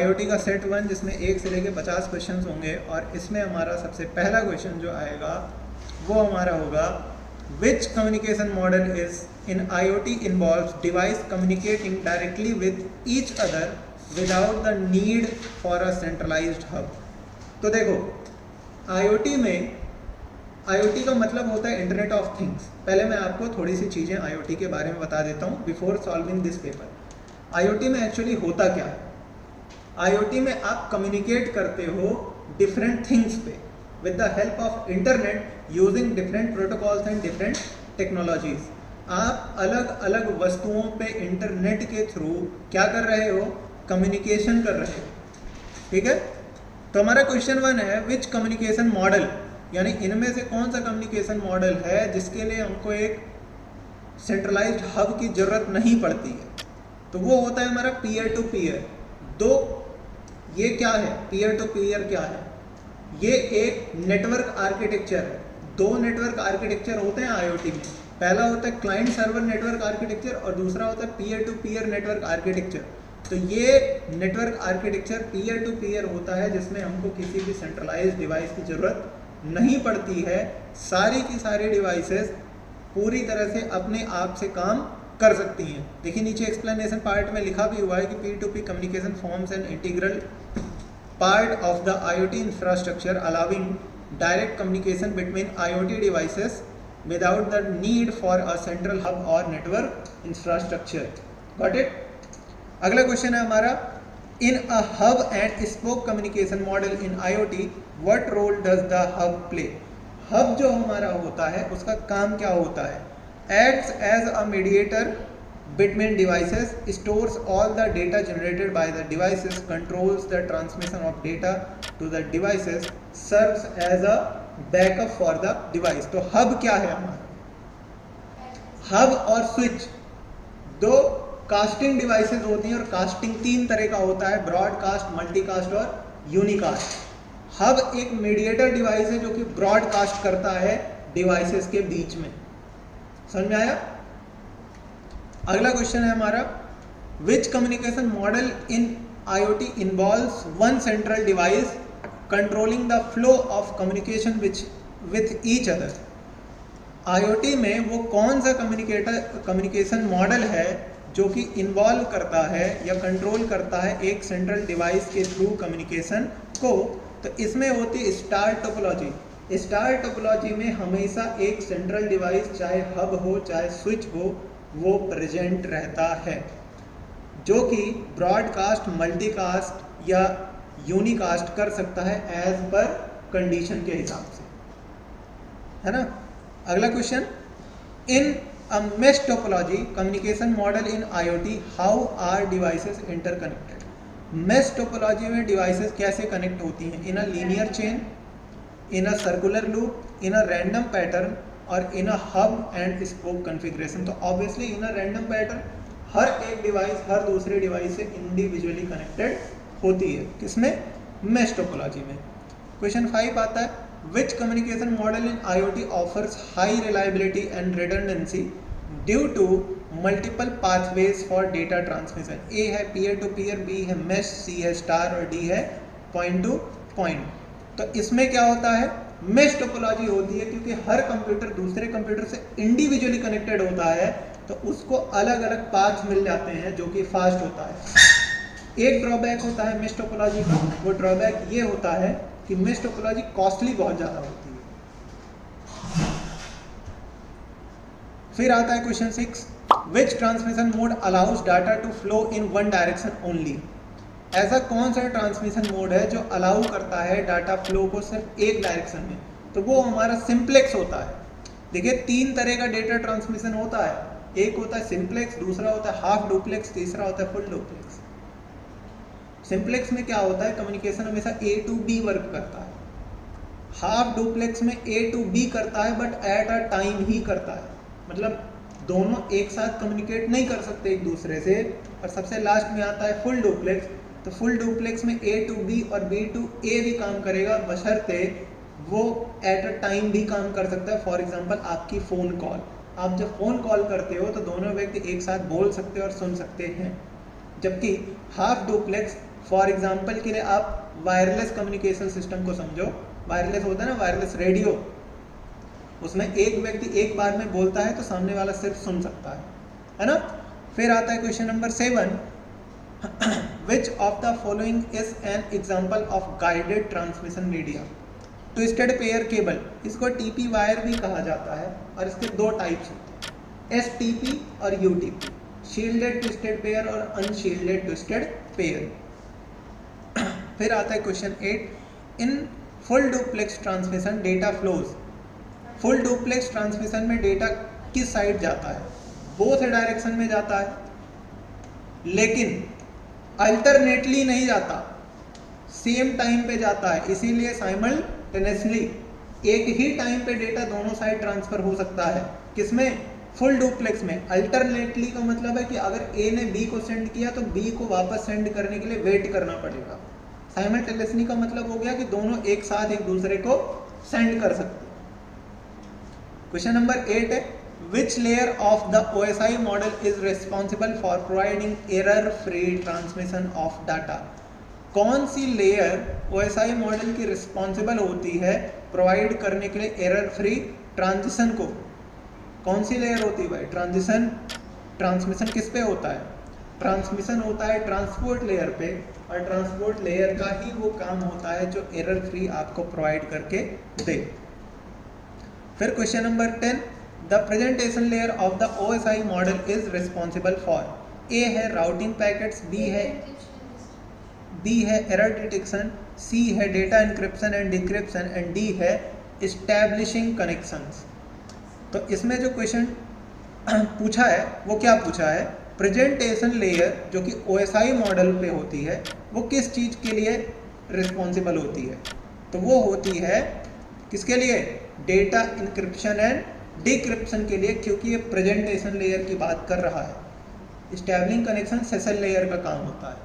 IoT का set 1 जिसमें 1 से लेके 50 क्वेश्चन होंगे और इसमें हमारा सबसे पहला क्वेश्चन जो आएगा वो हमारा होगा which communication model is in IoT involves device communicating directly with each other without the need for a centralised hub. तो देखो आईओटी में आईओटी का मतलब होता है इंटरनेट ऑफ थिंग्स। पहले मैं आपको थोड़ी सी चीज़ें आईओटी के बारे में बता देता हूँ before solving this paper. IoT में एक्चुअली होता क्या है, आईओटी में आप कम्युनिकेट करते हो डिफरेंट थिंग्स पे with the help of internet using different protocols and different technologies. आप अलग अलग वस्तुओं पे इंटरनेट के थ्रू क्या कर रहे हो, कम्युनिकेशन कर रहे हो। ठीक है, तो हमारा क्वेश्चन 1 है विच कम्युनिकेशन मॉडल, यानी इनमें से कौन सा कम्युनिकेशन मॉडल है जिसके लिए हमको एक सेंट्रलाइज्ड हब की जरूरत नहीं पड़ती है। तो वो होता है हमारा पीयर टू पीयर। दो, ये क्या है, पीयर टू पीयर क्या है, ये एक नेटवर्क आर्किटेक्चर है। दो नेटवर्क आर्किटेक्चर होते हैं आईओटी में, पहला होता है क्लाइंट सर्वर नेटवर्क आर्किटेक्चर और दूसरा होता है peer to peer network architecture. तो ये network architecture peer to peer होता है जिसमें हमको किसी भी सेंट्रलाइज्ड डिवाइस की जरूरत नहीं पड़ती है। सारी की सारी डिवाइसेस पूरी तरह से अपने आप से काम कर सकती हैं। देखिए नीचे एक्सप्लेनेशन पार्ट में लिखा भी हुआ है कि P to P communication forms an integral part of the IoT infrastructure allowing direct communication between IoT devices without the need for a central hub और नेटवर्क इंफ्रास्ट्रक्चर। Got it. अगला question है हमारा in a hub and spoke communication model in IoT what role does the hub play. Hub जो हमारा होता है उसका काम क्या होता है, acts as a mediator between devices, stores all the data generated by the devices, controls the transmission of data to the devices, serves as a backup for the device। तो हब क्या है हमारा, हब और switch दो casting devices होती हैं और casting 3 तरह का होता है, ब्रॉडकास्ट, मल्टीकास्ट और यूनिकास्ट। हब एक मीडिएटर डिवाइस है जो कि ब्रॉडकास्ट करता है डिवाइसेस के बीच में। समझ में आया। अगला क्वेश्चन है हमारा which communication model in IoT involves one central device controlling the flow of communication with each other. IoT में वो कौन सा कम्युनिकेशन मॉडल है जो कि इन्वॉल्व करता है या कंट्रोल करता है एक सेंट्रल डिवाइस के थ्रू कम्युनिकेशन को। तो इसमें होती है स्टार टोपोलॉजी। स्टार टोपोलॉजी में हमेशा एक सेंट्रल डिवाइस चाहे हब हो चाहे स्विच हो वो प्रेजेंट रहता है जो कि ब्रॉडकास्ट, मल्टीकास्ट या यूनिकास्ट कर सकता है एज पर कंडीशन के हिसाब से, है ना। अगला question in a mesh topology communication model in IoT how are devices interconnected. Mesh topology में डिवाइसेस कैसे कनेक्ट होती हैं, in a linear chain, in a circular loop, in a random pattern और in a hub and spoke configuration. तो obviously in a random pattern, हर एक device हर दूसरे device से इंडिविजुअली कनेक्टेड होती है, किसमें, मेश टोपोलॉजी में। क्वेश्चन 5 आता है which communication model in IoT offers high reliability and redundancy due to multiple pathways for data transmission. A है पीयर टू पीयर, बी है मेश, सी है स्टार और डी है पॉइंट टू पॉइंट। तो इसमें क्या होता है, मेश टोपोलॉजी होती है क्योंकि हर कंप्यूटर दूसरे कंप्यूटर से इंडिविजुअली कनेक्टेड होता है तो उसको अलग अलग पाथ मिल जाते हैं जो कि फास्ट होता है। एक ड्रॉबैक होता है मेश टोपोलॉजी का, वो ड्रॉबैक ये होता है कि मेश टोपोलॉजी कॉस्टली बहुत ज़्यादा होती है। फिर आता है question 6 which transmission mode allows data to flow in one direction only. ऐसा कौन सा ट्रांसमिशन मोड है जो अलाउ करता है डाटा फ्लो को सिर्फ एक डायरेक्शन में, तो वो हमारा सिंप्लेक्स होता है। देखिए 3 तरह का डेटा ट्रांसमिशन होता है, एक होता है सिंप्लेक्स, दूसरा होता है हाफ डुप्लेक्स, तीसरा होता है फुल डुप्लेक्स। सिंप्लेक्स में क्या होता है, कम्युनिकेशन हमेशा ए टू बी वर्क करता है। हाफ डुप्लेक्स में ए टू बी करता है बट एट अ टाइम ही करता है, मतलब दोनों एक साथ कम्युनिकेट नहीं कर सकते एक दूसरे से। और सबसे लास्ट में आता है फुल डुप्लेक्स, तो फुल डुप्लेक्स में ए टू बी और बी टू ए भी काम करेगा बशर्ते वो एट अ टाइम भी काम कर सकता है। फॉर एग्जांपल आपकी फ़ोन कॉल, आप जब फ़ोन कॉल करते हो तो दोनों व्यक्ति एक साथ बोल सकते हैं और सुन सकते हैं, जबकि हाफ डुप्लेक्स फॉर एग्जाम्पल के लिए आप वायरलेस कम्युनिकेशन सिस्टम को समझो। वायरलेस होता है ना, वायरलेस रेडियो, उसमें एक व्यक्ति एक बार में बोलता है तो सामने वाला सिर्फ सुन सकता है ना। फिर आता है question number 7, which of the following is an example of guided transmission media. Twisted pair cable, इसको टीपी वायर भी कहा जाता है और इसके दो टाइप्स होते हैं, एसटीपी और यूटीपी, शील्डेड ट्विस्टेड पेयर और अनशील्डेड ट्विस्टेड पेयर। फिर आता है question 8, in full duplex transmission data flows. Full duplex transmission में डेटा किस साइड जाता है? बोथ डायरेक्शन में जाता है, लेकिन अल्टरनेटली नहीं जाता, सेम टाइम पे जाता है। इसीलिए साइमल्टेनियसली एक ही टाइम पे डेटा दोनों साइड ट्रांसफर हो सकता है। किसमें? फुल डुप्लेक्स में। अल्टरनेटली का मतलब है कि अगर ए ने बी को सेंड किया तो बी को वापस सेंड करने के लिए वेट करना पड़ेगा। साइमल्टेनियसली का मतलब हो गया कि दोनों एक साथ एक दूसरे को सेंड कर सकते हैं। क्वेश्चन नंबर 8 है, which layer of the OSI model is responsible for providing error free transmission of data. कौन सी लेयर OSI मॉडल की रिस्पॉन्सिबल होती है प्रोवाइड करने के लिए एरर फ्री ट्रांजिशन को? कौन सी लेयर होती है भाई? ट्रांसमिशन किस पे होता है? ट्रांसमिशन होता है ट्रांसपोर्ट लेयर पे, और ट्रांसपोर्ट लेयर का ही वो काम होता है जो एरर फ्री आपको प्रोवाइड करके दे। फिर question number 10, the presentation layer of the OSI model is responsible for. A है राउटिंग पैकेट्स, बी है एरर डिटेक्शन, सी है data encryption and decryption, and D है एस्टैब्लिशिंग कनेक्शंस। तो इसमें जो क्वेश्चन पूछा है वो क्या पूछा है? प्रेजेंटेशन लेयर जो कि OSI मॉडल पे होती है वो किस चीज़ के लिए रिस्पॉन्सिबल होती है? तो वो होती है किसके लिए? डेटा इंक्रिप्शन एंड डिक्रिप्शन के लिए, क्योंकि ये प्रेजेंटेशन लेयर की बात कर रहा है। स्टैब्लिंग कनेक्शन सेशन लेयर का काम होता है।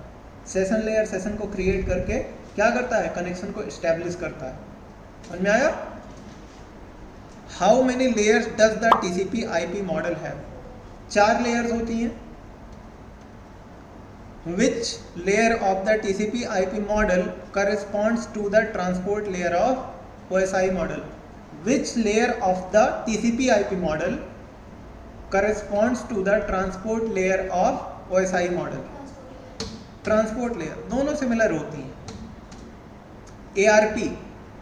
सेशन लेयर सेशन को क्रिएट करके क्या करता है? कनेक्शन को एस्टैब्लिश करता है। समझ में आया? How many layers does the TCP IP model have? 4 layers होती हैं। Which layer of the TCP IP model corresponds to the transport layer of OSI model? Which layer of the TCP IP model corresponds to the transport layer of OSI model? Transport layer, दोनों similar होती हैं। ARP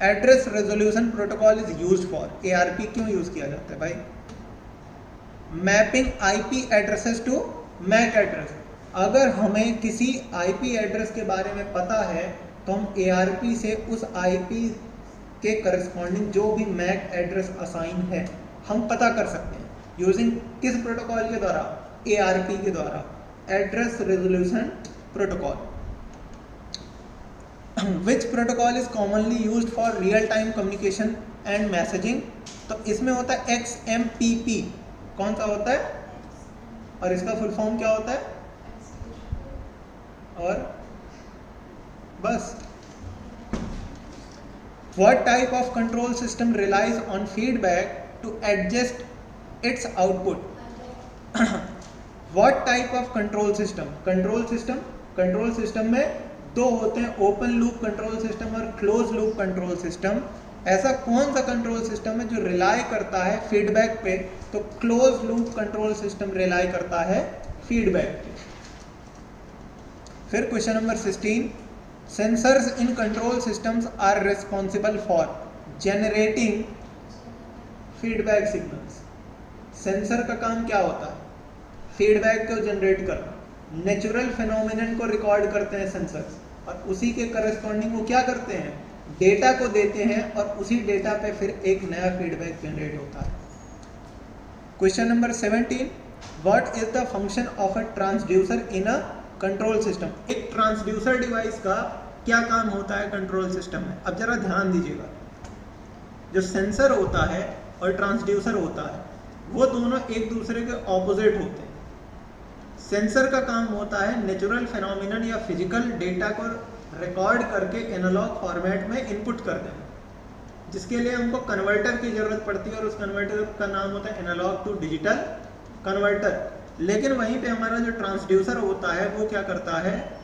address resolution protocol is used for. ARP क्यों use किया जाता है भाई? Mapping IP addresses to MAC address. अगर हमें किसी IP एड्रेस के बारे में पता है तो हम ARP से उस IP के करस्पॉन्डिंग जो भी MAC एड्रेस असाइन है हम पता कर सकते हैं। यूजिंग किस प्रोटोकॉल के द्वारा? ARP के द्वारा, address resolution protocol. Which protocol is commonly used for real time communication and messaging? तो इसमें होता है XMPP। कौन सा होता है? और इसका फुल फॉर्म क्या होता है? और बस। What type of control system relies on feedback to adjust its output? What type of control system? Control system में दो होते हैं, ओपन लूप कंट्रोल सिस्टम और क्लोज लूप कंट्रोल सिस्टम। ऐसा कौन सा कंट्रोल सिस्टम है जो रिलाई करता है फीडबैक पे? तो close loop control system rely करता है फीडबैक पे। फिर question number 16, sensors in control systems are responsible for generating feedback signals. Sensor का काम क्या होता है? फीडबैक को जनरेट करना। नेचुरल फिनोमिनन को रिकॉर्ड करते हैं सेंसर्स, और उसी के करस्पॉन्डिंग वो क्या करते हैं? डेटा को देते हैं, और उसी डेटा पे फिर एक नया फीडबैक जनरेट होता है। Question number 17, what is the function of a transducer in a control system? एक ट्रांसड्यूसर डिवाइस का क्या काम होता है कंट्रोल सिस्टम में? अब जरा ध्यान दीजिएगा, जो सेंसर होता है और ट्रांसड्यूसर होता है वो दोनों एक दूसरे के ऑपोजिट होते हैं। सेंसर का काम होता है नेचुरल फिनोमिनन या फिजिकल डेटा को रिकॉर्ड करके एनालॉग फॉर्मेट में इनपुट कर देना, जिसके लिए हमको कन्वर्टर की जरूरत पड़ती है, और उस कन्वर्टर का नाम होता है एनालॉग टू डिजिटल कन्वर्टर। लेकिन वहीं पे हमारा जो ट्रांसड्यूसर होता है वो क्या करता है?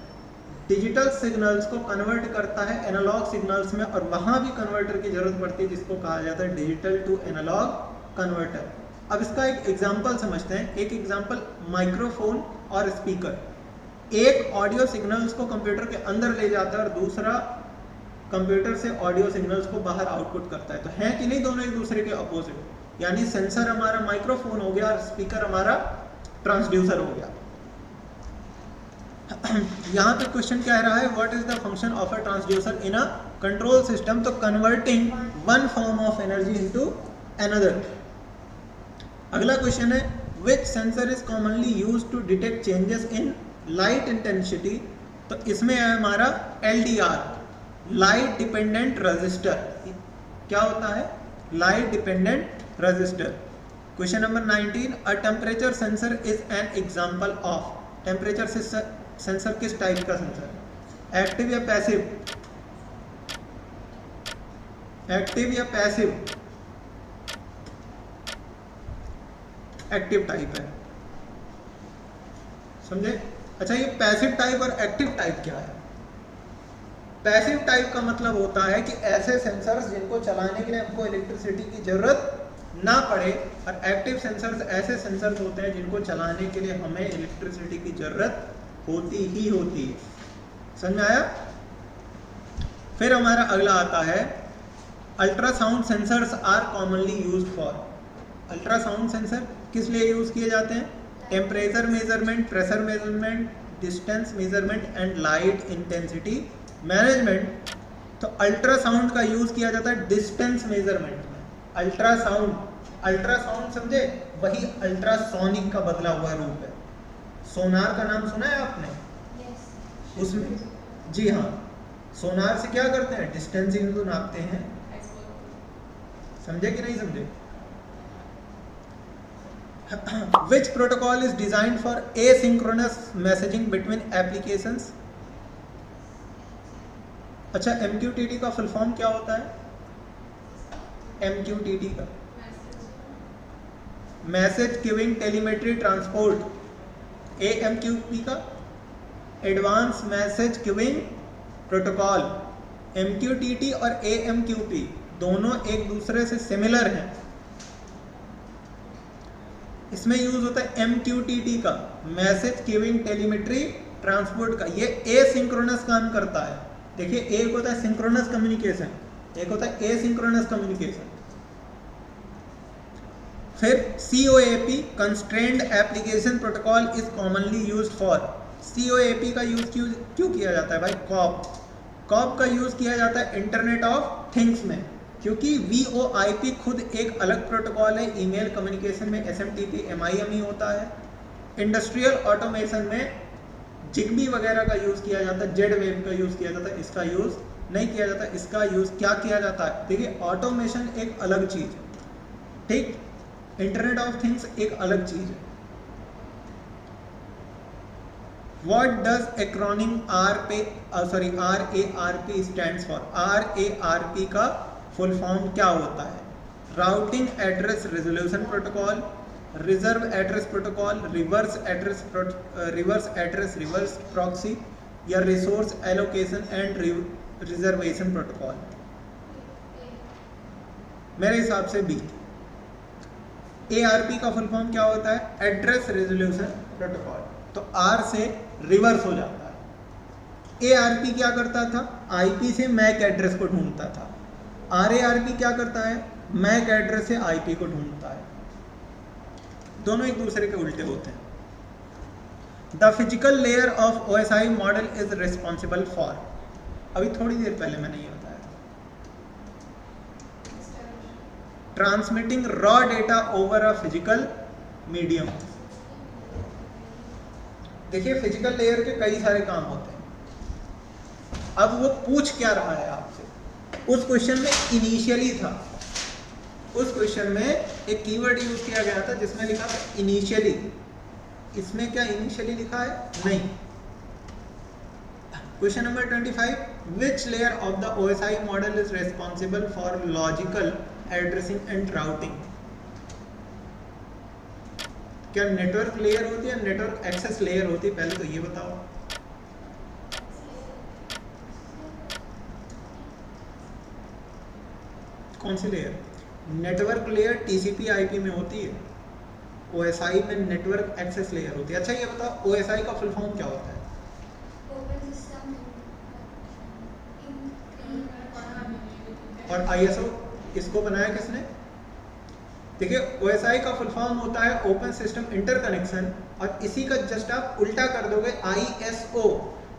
डिजिटल सिग्नल्स को कन्वर्ट करता है एनालॉग सिग्नल्स में, और वहाँ भी कन्वर्टर की जरूरत पड़ती है जिसको कहा जाता है डिजिटल टू एनालॉग कन्वर्टर। अब इसका एक एग्जांपल समझते हैं। एक एग्जांपल माइक्रोफोन और स्पीकर। एक ऑडियो सिग्नल्स को कंप्यूटर के अंदर ले जाता है और दूसरा कंप्यूटर से ऑडियो सिग्नल्स को बाहर आउटपुट करता है। तो हैं कि नहीं दोनों एक दूसरे के अपोजिट, यानी सेंसर हमारा माइक्रोफोन हो गया और स्पीकर हमारा ट्रांसड्यूसर हो गया। यहाँ पे क्वेश्चन कह रहा है what is the function of a transducer in a control system, तो converting one form of energy into another. अगला क्वेश्चन है which sensor is commonly used to detect changes in light intensity, तो इसमें है हमारा LDR, लाइट डिपेंडेंट रजिस्टर। क्या होता है? Light dependent register. Question number 19, a temperature sensor is an example of. Temperature sensor किस टाइप का सेंसर है? एक्टिव या पैसिव? एक्टिव या पैसिव? एक्टिव टाइप है, समझे? अच्छा, ये पैसिव टाइप और एक्टिव टाइप क्या है? पैसिव टाइप का मतलब होता है कि ऐसे सेंसर्स जिनको चलाने के लिए हमको इलेक्ट्रिसिटी की जरूरत ना पड़े, और एक्टिव सेंसर्स ऐसे सेंसर्स होते हैं जिनको चलाने के लिए हमें इलेक्ट्रिसिटी की जरूरत होती ही होती है। समझ में आया? फिर हमारा अगला आता है ultrasound sensors are commonly used for. Ultrasound sensor किस लिए यूज किए जाते हैं? Temperature measurement, pressure measurement, distance measurement and light intensity management. तो अल्ट्रासाउंड का यूज किया जाता है डिस्टेंस मेजरमेंट में। अल्ट्रासाउंड, अल्ट्रासाउंड समझे? वही अल्ट्रासोनिक का बदला हुआ रूप है। सोनार का नाम सुना है आपने? yes. उसमें जी हाँ, सोनार से क्या करते हैं? डिस्टेंसिंग को नापते हैं। समझे कि नहीं समझे? Which protocol is designed for asynchronous messaging between applications? अच्छा, MQTT का फुल फॉर्म क्या होता है? MQTT का message queuing telemetry transport. AMQP का advance message queuing protocol. MQTT और AMQP दोनों एक दूसरे से सिमिलर हैं। इसमें यूज होता है MQTT का, मैसेज क्यूइंग टेलीमेट्री ट्रांसपोर्ट का। ये एसिंक्रोनस काम करता है। देखिए, एक होता है सिंक्रोनस कम्युनिकेशन, एक होता है एसिंक्रोनस कम्युनिकेशन। फिर COAP constrained application protocol is commonly used for. COAP का यूज क्यों किया जाता है भाई? कॉप का यूज किया जाता है इंटरनेट ऑफ थिंग्स में, क्योंकि VoIP खुद एक अलग प्रोटोकॉल है। ईमेल कम्युनिकेशन में SMTP MIME होता है। इंडस्ट्रियल ऑटोमेशन में जिग्बी वगैरह का यूज किया जाता है, जेड वेव का यूज किया जाता है, इसका यूज नहीं किया जाता। इसका यूज क्या किया जाता है? देखिए, ऑटोमेशन एक अलग चीज है, ठीक? इंटरनेट ऑफ थिंग्स एक अलग चीज है। What does acronym RARP stands for? RARP का फुल फॉर्म क्या होता है? Routing address resolution protocol, reserve address protocol, reverse address reverse proxy, या resource allocation and reservation protocol. मेरे हिसाब से बी। ARP का फुल फॉर्म क्या होता है? Address resolution protocol. तो R से रिवर्स हो जाता है। ARP क्या करता था? IP से मैक एड्रेस को ढूंढता था। RARP क्या करता है? मैक एड्रेस से IP को ढूंढता है। दोनों एक दूसरे के उल्टे होते हैं। The physical layer of OSI model is responsible for. अभी थोड़ी देर पहले मैंने ये बताया, transmitting raw data over a physical medium. देखिए, फिजिकल लेयर के कई सारे काम होते हैं। अब वो पूछ क्या रहा है आपसे? उस क्वेश्चन में इनिशियली था, उस क्वेश्चन में एक कीवर्ड यूज किया गया था जिसमें लिखा था इनिशियली। इसमें क्या इनिशियली लिखा है? नहीं। Question number 25, which layer of the OSI model is responsible for logical addressing and routing? क्या नेटवर्क लेयर होती है, नेटवर्क एक्सेस लेयर होती है? पहले तो ये बताओ। कौन सी layer? Network layer TCP IP में होती है, ओएसआई में नेटवर्क एक्सेस लेयर होती है। अच्छा ये बताओ ओएसआई का फुल फॉर्म क्या होता है? और आईएसओ इसको बनाया किसने? देखिए ओएसआई का फुल फॉर्म होता है ओपन सिस्टम इंटरकनेक्शन, और इसी का जस्ट आप उल्टा कर दोगे आईएसओ,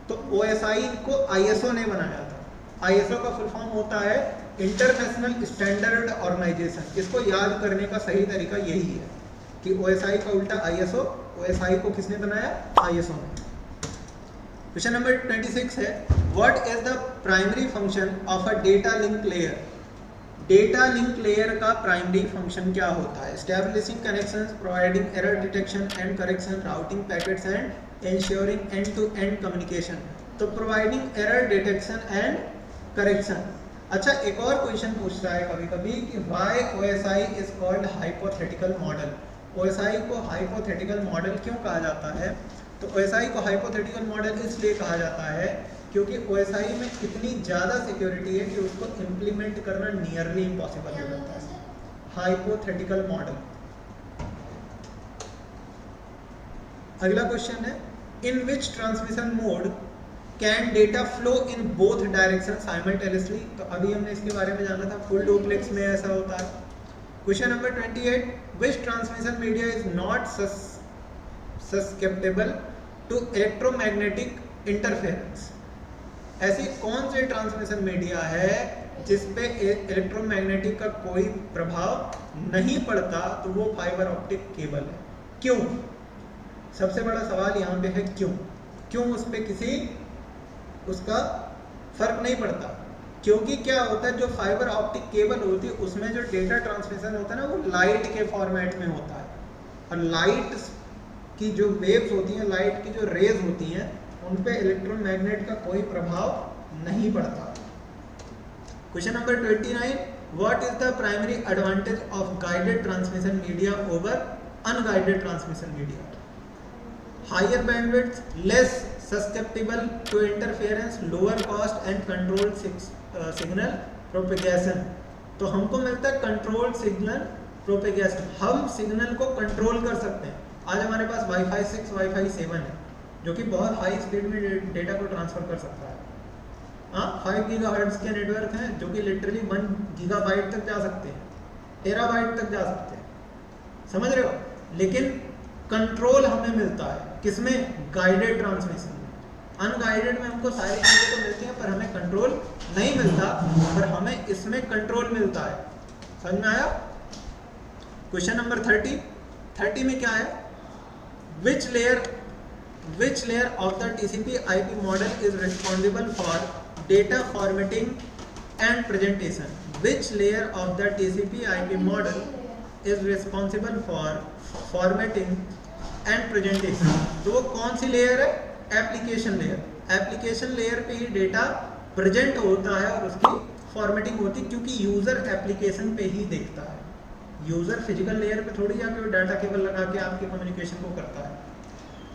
तो ओएसआई को आईएसओ ने बनाया था। आईएसओ का फुल फॉर्म होता है इंटरनेशनल स्टैंडर्ड ऑर्गेनाइजेशन। इसको याद करने का सही तरीका यही है कि ओएसआई का उल्टा आईएसओ, ओएसआई को किसने बनाया? आईएसओ ने। क्वेश्चन नंबर 26 है, what is the primary function of a data link layer? Data link layer का प्राइमरी फंक्शन क्या होता है? Establishing connections, providing error detection and correction, routing packets and ensuring end to end communication. तो providing error detection and correction. अच्छा एक और question पूछता है कभी कभी कि why OSI is called hypothetical model? OSI को हाइपोथेटिकल मॉडल क्यों कहा जाता है? तो ओएसआई को हाइपोथेटिकल मॉडल इसलिए कहा जाता है क्योंकि ओएसआई में इतनी ज़्यादा सिक्योरिटी है कि उसको इम्प्लीमेंट करना नियरली इम्पॉसिबल हो जाता है। Hypothetical model. अगला क्वेश्चन है, in which transmission mode can data flow in both direction simultaneously? तो अभी हमने इसके बारे में जाना था, फुल डुप्लेक्स में ऐसा होता है। Question number 28, which transmission media is not susceptible to electromagnetic interference? ऐसी कौन सी ट्रांसमिशन मीडिया है जिसपे इलेक्ट्रोमैग्नेटिक का कोई प्रभाव नहीं पड़ता? तो वो फाइबर ऑप्टिक केबल है। क्यों? सबसे बड़ा सवाल यहाँ पे है क्यों उस पे किसी उसका फर्क नहीं पड़ता? क्योंकि क्या होता है, जो फाइबर ऑप्टिक केबल होती है उसमें जो डेटा ट्रांसमिशन होता है ना, वो लाइट के फॉर्मेट में होता है, और लाइट की जो वेव्स होती हैं, लाइट की जो रेज होती हैं, उन पे इलेक्ट्रोमैग्नेट का कोई प्रभाव नहीं पड़ता। Question number 29, what is the primary advantage of guided transmission media over unguided transmission media? Higher bandwidth, less susceptible to interference, lower cost and controlled signal propagation। तो हमको मिलता है कंट्रोल सिग्नल प्रोपेगेशन। हम सिग्नल को control कर सकते हैं। आज हमारे पास वाईफाई 6, वाईफाई 7 है जो कि बहुत हाई स्पीड में डेटा को ट्रांसफर कर सकता है। हाँ, 5 गीगाहर्ट्ज के नेटवर्क हैं जो कि लिटरली 1 गीगाबाइट तक जा सकते हैं, टेराबाइट तक जा सकते हैं, समझ रहे हो? लेकिन कंट्रोल हमें मिलता है किसमें? गाइडेड ट्रांसमिशन में। अनगाइडेड में हमको सारी चीज़ें तो मिलती हैं पर हमें कंट्रोल नहीं मिलता, पर हमें इसमें कंट्रोल मिलता है। समझ में आया? क्वेश्चन नंबर 30 में क्या है? Which layer of the TCP IP model is responsible for data formatting and presentation? Which layer of the TCP IP model is responsible for formatting and presentation? तो वो कौन सी लेयर है? Application layer. एप्लीकेशन लेयर पे ही data present होता है और उसकी फॉर्मेटिंग होती है, क्योंकि यूजर एप्लीकेशन पे ही देखता है। यूजर फिजिकल लेयर पे थोड़ी जाके डाटा केबल लगा के आपके कम्युनिकेशन को करता है।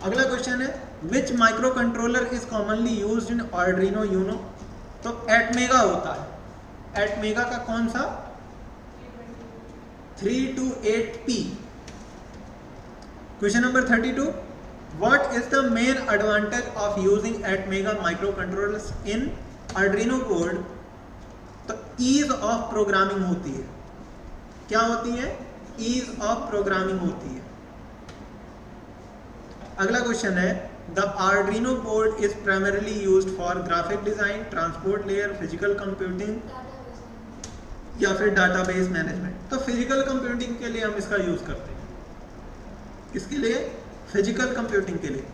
अगला क्वेश्चन है, which micro controller is commonly used in Arduino Uno? तो एटमेगा होता है। एटमेगा का कौन सा? 328P। Question number 32, what is the main advantage of using ATmega microcontrollers in Arduino board? तो ease of programming होती है। क्या होती है? ease of programming होती है। अगला क्वेश्चन है, the Arduino board is primarily used for graphic design, transport layer, physical computing या फिर database management। तो physical computing के लिए हम इसका यूज करते हैं। किसके लिए? फिजिकल कंप्यूटिंग के लिए।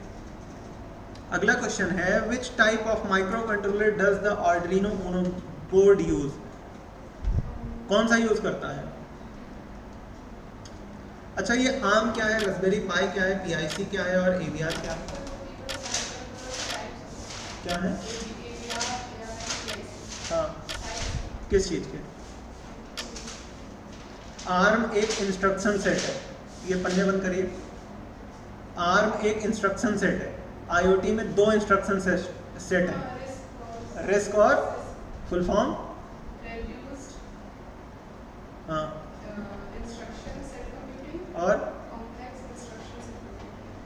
अगला क्वेश्चन है, which type of microcontroller does the Arduino Uno board use? कौन सा यूज करता है? अच्छा ये आर्म क्या है, रास्पबेरी पाई क्या है, पीआईसी क्या है और एवीआर क्या है? क्या है? हाँ, किस चीज के? आर्म एक इंस्ट्रक्शन सेट है। ये पन्ने बंद करिए। आर्म एक इंस्ट्रक्शन सेट है। आईओटी में 2 इंस्ट्रक्शन सेट है, रिस्क और फुल फॉर्म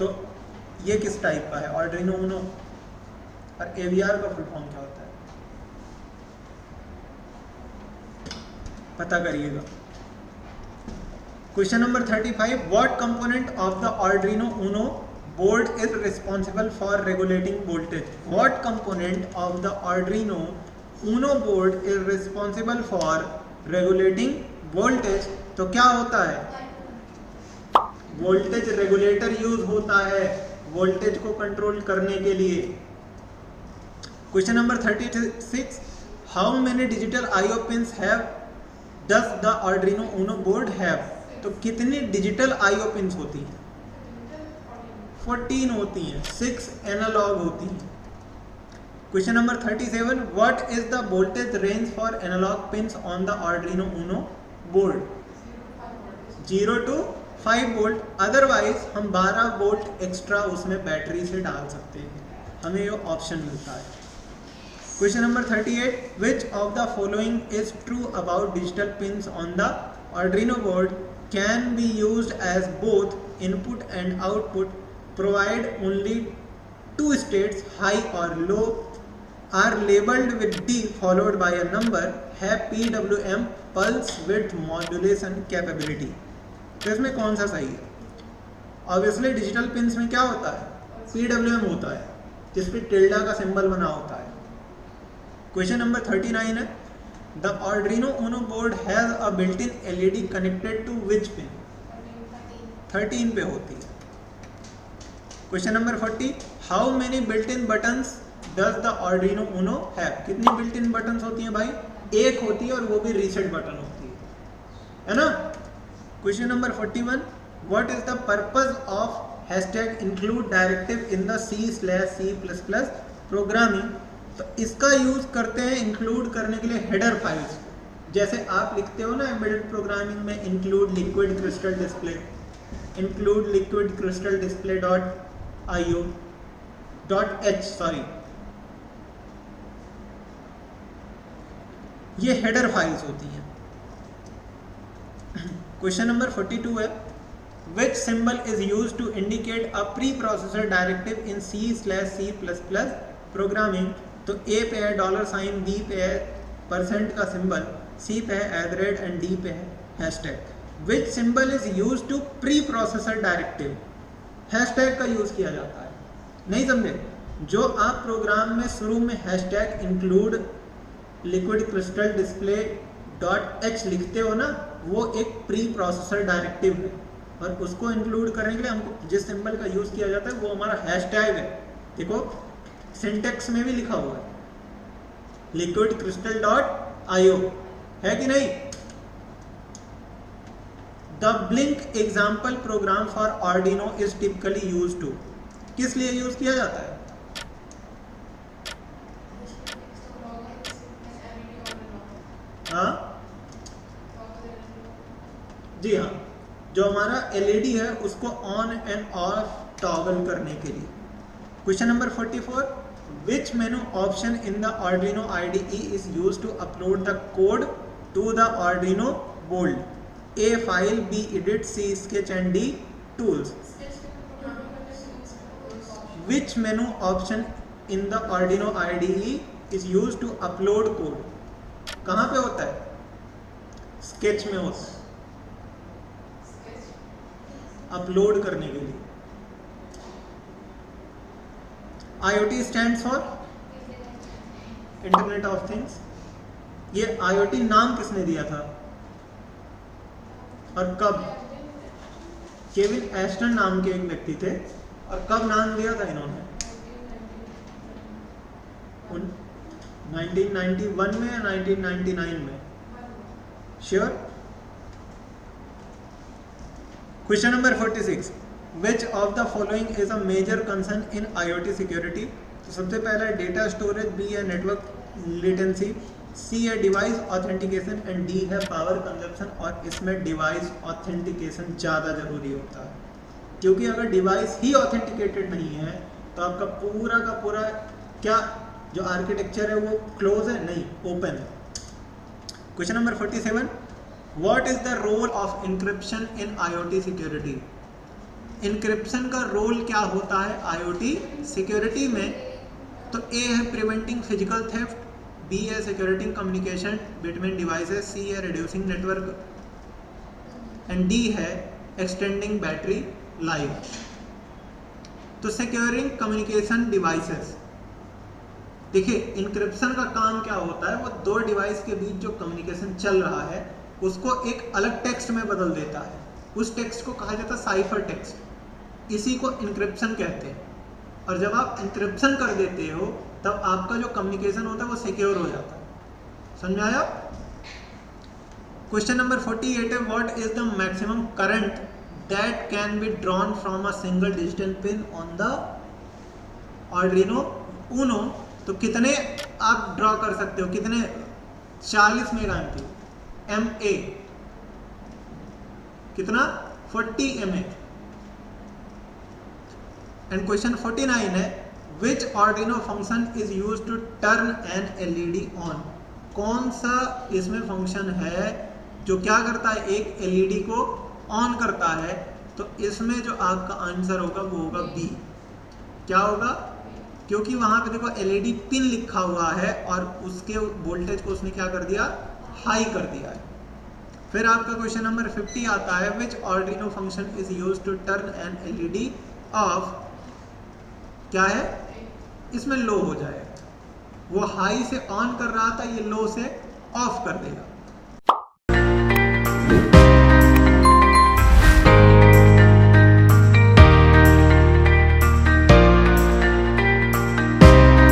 तो ये किस टाइप का है, आर्डिनो ऊनो। और AVR का फुल फॉर्म क्या होता है, पता करिएगा। Question number 35, what component of the Arduino Uno board is responsible for regulating voltage. What component of the Arduino Uno board is responsible for regulating voltage. तो क्या होता है, वोल्टेज रेगुलेटर यूज होता है वोल्टेज को कंट्रोल करने के लिए। Question number 36, how many digital IO pins have does the Arduino Uno board have. तो कितनी डिजिटल IO पिंस होती हैं, 14 होती हैं, 6 एनालॉग होती हैं। Question number 37, what is the voltage range for analog pins on the Arduino Uno board. 0 to 5 volt, otherwise हम 12 volt extra उसमें बैटरी से डाल सकते हैं, हमें ये ऑप्शन मिलता है। Question number 38, which of the following is true about digital pins on the Arduino board can be used as both input and output, provide only 2 states high और low, are labelled with D followed by a number, have PWM pulse width modulation capability. तो इसमें कौन सा सही है। Obviously digital pins में क्या होता है, PWM होता है, जिस पे टिल्डा का सिंबल बना होता है। क्वेश्चन नंबर 39 है, the Arduino Uno board has a built in LED connected to which pin. 13 पे होती है। Question number 40, how many built in buttons does the Arduino Uno have. कितनी बिल्ट इन बटन्स होती हैं भाई, 1 होती है, और वो भी रीसेट बटन होती है ना। Question number 41, what is the purpose of hashtag include directive in the C/C++ programming. तो इसका यूज करते हैं इंक्लूड करने के लिए हेडर फाइल्स, जैसे आप लिखते हो ना एम्बेडेड प्रोग्रामिंग में include liquid crystal display, include liquid crystal display .h sorry, ये हेडर फाइल्स होती हैं। क्वेश्चन नंबर 42 है, which symbol is used to indicate a preprocessor directive in C/C++ programming. तो A पे है $, B पे है % का सिंबल, C पे है @ एंड D पे है hashtag. Which symbol is used to preprocessor directive, hashtag का यूज किया जाता है। नहीं समझे, जो आप प्रोग्राम में शुरू में hashtag include liquid crystal display .h लिखते हो ना, वो एक प्री प्रोसेसर डायरेक्टिव है, और उसको इंक्लूड करने के लिए हमको जिस सिंबल का यूज किया जाता है वो हमारा हैशटैग है। देखो सिंटेक्स में भी लिखा हुआ है लिक्विड क्रिस्टल .io, है कि नहीं। The blink example program for Arduino is typically use to, किस लिए यूज किया जाता है। हाँ जी हाँ, जो हमारा LED है उसको ऑन एंड ऑफ टॉगल करने के लिए। Question number 44, which menu option in the Arduino IDE is used to upload the code to the Arduino board. A file, B edit, C sketch and D tools. Which menu option in the Arduino IDE is used to upload code. कहाँ पे होता है, sketch में होता है, upload करने के लिए। IoT stands for internet of things. ये IoT नाम किसने दिया था और कब। केविन एस्टन नाम के एक व्यक्ति थे, और कब नाम दिया था इन्होंने, 1991 में या 1999 में, sure. Question number 46, which of the following is a major concern in IoT security. तो सबसे पहला है डेटा स्टोरेज, B है नेटवर्क लेटेंसी, C है डिवाइस ऑथेंटिकेशन एंड D है पावर कंजप्शन। और इसमें डिवाइस ऑथेंटिकेशन ज़्यादा ज़रूरी होता है, क्योंकि अगर डिवाइस ही ऑथेंटिकेटेड नहीं है तो आपका पूरा का पूरा क्या जो आर्किटेक्चर है वो क्लोज है, नहीं ओपन है। Question number 47, what is the role of encryption in IoT security. Encryption का रोल क्या होता है आईओटी सिक्योरिटी में? तो ए है प्रिवेंटिंग फिजिकल थेफ्ट, बी है security communication between devices, C है रिड्यूसिंग नेटवर्क एंड डी है एक्सटेंडिंग बैटरी लाइफ। तो सिक्योरिंग कम्युनिकेशन डिवाइसेस, देखिए इंक्रिप्शन का काम क्या होता है, वो दो डिवाइस के बीच जो कम्युनिकेशन चल रहा है उसको एक अलग टेक्स्ट में बदल देता है। उस टेक्स्ट को कहा जाता है साइफर टेक्स्ट, इसी को इंक्रिप्शन कहते हैं। और जब आप इंक्रिप्शन कर देते हो तब आपका जो कम्युनिकेशन होता है वो सिक्योर हो जाता है। समझ आया? क्वेश्चन नंबर 48 है what is the maximum current that can be drawn from a single digital pin on the Arduino Uno. तो कितने आप ड्रॉ कर सकते हो, कितने? 40 मेगा MA, कितना? 40 MA। एंड क्वेश्चन 49 है which Arduino function is use to turn an LED on. कौन सा इसमें फंक्शन है जो क्या करता है, एक LED को ऑन करता है? तो इसमें जो आपका आंसर होगा वो होगा बी। क्या होगा? क्योंकि वहां पे देखो LED पिन लिखा हुआ है और उसके वोल्टेज को उसने क्या कर दिया, हाई कर दिया है। फिर आपका क्वेश्चन नंबर 50 आता है which Arduino function is use to turn an LED off. क्या है? इसमें लो हो जाएगा, वो हाई से ऑन कर रहा था, ये लो से ऑफ कर देगा।